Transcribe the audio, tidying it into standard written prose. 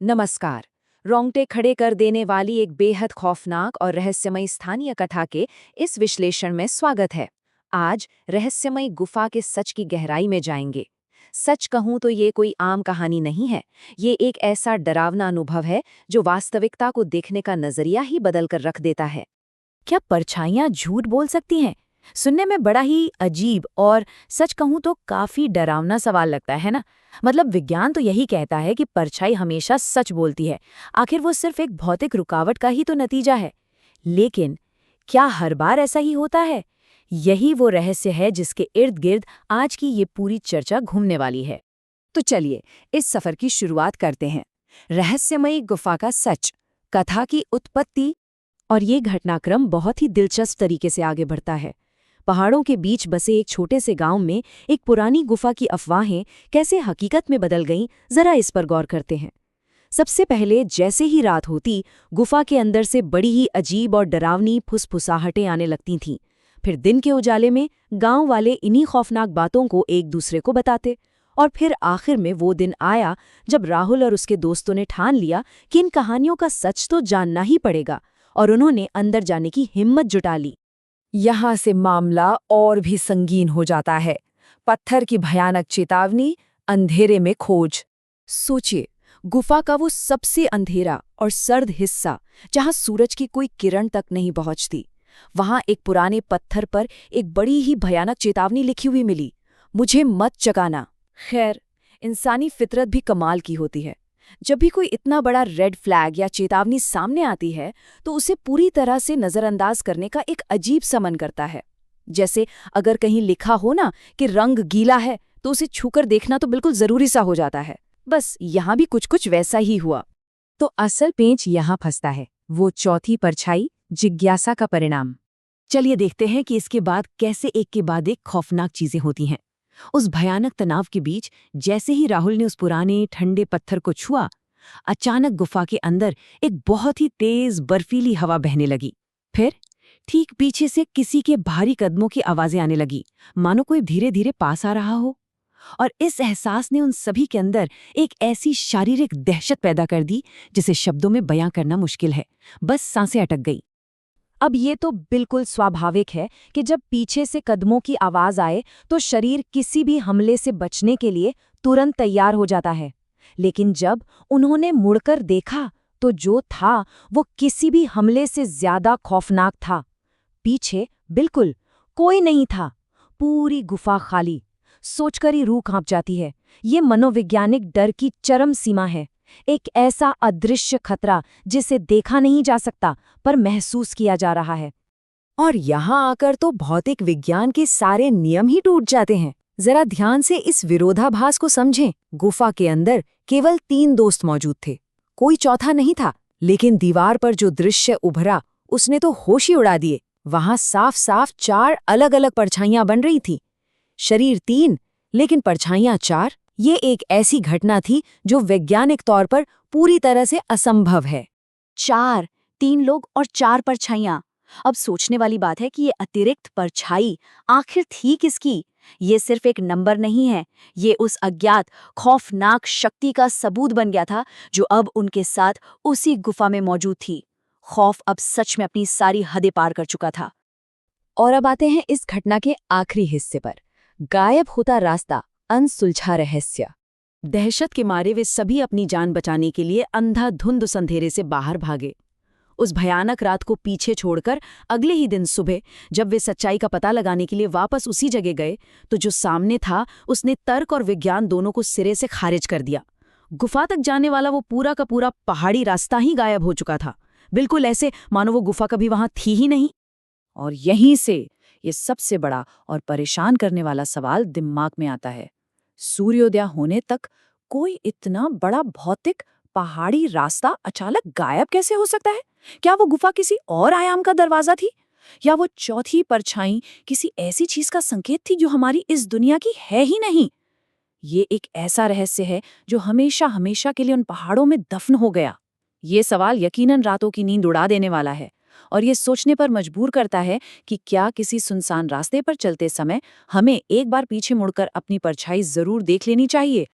नमस्कार। रोंगटे खड़े कर देने वाली एक बेहद खौफनाक और रहस्यमयी स्थानीय कथा के इस विश्लेषण में स्वागत है। आज रहस्यमयी गुफा के सच की गहराई में जाएंगे। सच कहूं तो ये कोई आम कहानी नहीं है। ये एक ऐसा डरावना अनुभव है जो वास्तविकता को देखने का नजरिया ही बदल कर रख देता है। क्या परछाइयां झूठ बोल सकती हैं? सुनने में बड़ा ही अजीब और सच कहूं तो काफी डरावना सवाल लगता है ना। मतलब विज्ञान तो यही कहता है कि परछाई हमेशा सच बोलती है। आखिर वो सिर्फ एक भौतिक रुकावट का ही तो नतीजा है। लेकिन क्या हर बार ऐसा ही होता है? यही वो रहस्य है जिसके इर्द गिर्द आज की ये पूरी चर्चा घूमने वाली है। तो चलिए इस सफर की शुरुआत करते हैं। रहस्यमयी गुफा का सच, कथा की उत्पत्ति। और ये घटनाक्रम बहुत ही दिलचस्प तरीके से आगे बढ़ता है। पहाड़ों के बीच बसे एक छोटे से गांव में एक पुरानी गुफा की अफवाहें कैसे हकीकत में बदल गईं, जरा इस पर गौर करते हैं। सबसे पहले जैसे ही रात होती, गुफा के अंदर से बड़ी ही अजीब और डरावनी फुसफुसाहटें आने लगती थीं। फिर दिन के उजाले में गांव वाले इन्हीं खौफनाक बातों को एक दूसरे को बताते। और फिर आखिर में वो दिन आया जब राहुल और उसके दोस्तों ने ठान लिया कि इन कहानियों का सच तो जानना ही पड़ेगा, और उन्होंने अंदर जाने की हिम्मत जुटा ली। यहाँ से मामला और भी संगीन हो जाता है। पत्थर की भयानक चेतावनी, अंधेरे में खोज। सोचिए, गुफा का वो सबसे अंधेरा और सर्द हिस्सा जहां सूरज की कोई किरण तक नहीं पहुंचती। वहां एक पुराने पत्थर पर एक बड़ी ही भयानक चेतावनी लिखी हुई मिली, मुझे मत जगाना। खैर, इंसानी फितरत भी कमाल की होती है। जब भी कोई इतना बड़ा रेड फ्लैग या चेतावनी सामने आती है तो उसे पूरी तरह से नजरअंदाज करने का एक अजीब सा मन करता है। जैसे अगर कहीं लिखा हो ना कि रंग गीला है, तो उसे छूकर देखना तो बिल्कुल जरूरी सा हो जाता है। बस यहाँ भी कुछ कुछ वैसा ही हुआ। तो असल पेंच यहाँ फंसता है, वो चौथी परछाई, जिज्ञासा का परिणाम। चलिए देखते हैं कि इसके बाद कैसे एक के बाद एक खौफनाक चीजें होती हैं। उस भयानक तनाव के बीच जैसे ही राहुल ने उस पुराने ठंडे पत्थर को छुआ, अचानक गुफा के अंदर एक बहुत ही तेज बर्फीली हवा बहने लगी। फिर ठीक पीछे से किसी के भारी कदमों की आवाजें आने लगी, मानो कोई धीरे धीरे पास आ रहा हो। और इस एहसास ने उन सभी के अंदर एक ऐसी शारीरिक दहशत पैदा कर दी जिसे शब्दों में बयां करना मुश्किल है। बस सांसें अटक गई। अब ये तो बिल्कुल स्वाभाविक है कि जब पीछे से कदमों की आवाज आए तो शरीर किसी भी हमले से बचने के लिए तुरंत तैयार हो जाता है। लेकिन जब उन्होंने मुड़कर देखा तो जो था वो किसी भी हमले से ज्यादा खौफनाक था। पीछे बिल्कुल कोई नहीं था, पूरी गुफा खाली। सोचकर ही रूह कांप जाती है। ये मनोवैज्ञानिक डर की चरम सीमा है। एक ऐसा अदृश्य खतरा जिसे देखा नहीं जा सकता पर महसूस किया जा रहा है। और यहाँ आकर तो भौतिक विज्ञान के सारे नियम ही टूट जाते हैं। जरा ध्यान से इस विरोधाभास को समझें। गुफा के अंदर केवल 3 दोस्त मौजूद थे, कोई चौथा नहीं था। लेकिन दीवार पर जो दृश्य उभरा उसने तो होश ही उड़ा दिए। वहां साफ साफ 4 अलग अलग परछाइयां बन रही थीं। शरीर 3 लेकिन परछाइयां 4। ये एक ऐसी घटना थी जो वैज्ञानिक तौर पर पूरी तरह से असंभव है। 4, 3 लोग और 4 परछाइयां। अब सोचने वाली बात है कि ये अतिरिक्त परछाई आखिर थी किसकी? ये सिर्फ एक नंबर नहीं है, ये उस अज्ञात खौफनाक शक्ति का सबूत बन गया था जो अब उनके साथ उसी गुफा में मौजूद थी। खौफ अब सच में अपनी सारी हदें पार कर चुका था। और अब आते हैं इस घटना के आखिरी हिस्से पर, गायब होता रास्ता, अनसुलझा रहस्य। दहशत के मारे वे सभी अपनी जान बचाने के लिए अंधाधुंध उस अंधेरे से बाहर भागे। उस भयानक रात को पीछे छोड़कर अगले ही दिन सुबह जब वे सच्चाई का पता लगाने के लिए वापस उसी जगह गए, तो जो सामने था उसने तर्क और विज्ञान दोनों को सिरे से खारिज कर दिया। गुफा तक जाने वाला वो पूरा का पूरा पहाड़ी रास्ता ही गायब हो चुका था, बिल्कुल ऐसे मानो वो गुफा कभी वहां थी ही नहीं। और यहीं से ये सबसे बड़ा और परेशान करने वाला सवाल दिमाग में आता है। सूर्योदय होने तक कोई इतना बड़ा भौतिक पहाड़ी रास्ता अचानक गायब कैसे हो सकता है? क्या वो गुफा किसी और आयाम का दरवाजा थी, या वो चौथी परछाई किसी ऐसी चीज का संकेत थी जो हमारी इस दुनिया की है ही नहीं? ये एक ऐसा रहस्य है जो हमेशा हमेशा के लिए उन पहाड़ों में दफन हो गया। ये सवाल यकीनन रातों की नींद उड़ा देने वाला है और ये सोचने पर मजबूर करता है कि क्या किसी सुनसान रास्ते पर चलते समय हमें एक बार पीछे मुड़कर अपनी परछाई जरूर देख लेनी चाहिए,